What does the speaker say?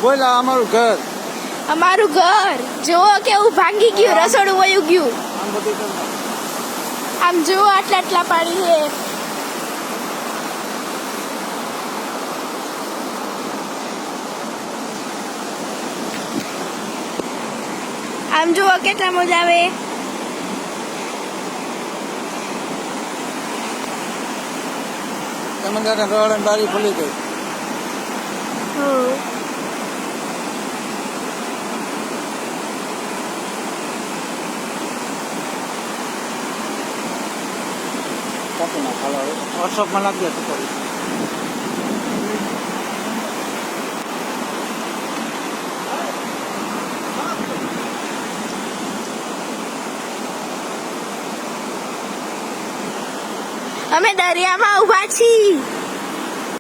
બોલ અમારું ઘર. અમારું ઘર જુઓ કેવું ભાંગી ગયું, રસોડું વયું ગયું. આમ જુઓ આટલા આટલા પાણી છે. આમ જુઓ કેટલા મજા આવે. તમે બારી ખુલી ગઈ. કાપી ના ખાલો વોટ્સઅપમાં નાખી દે તો અમે દરિયામાં ઉભા છીએ.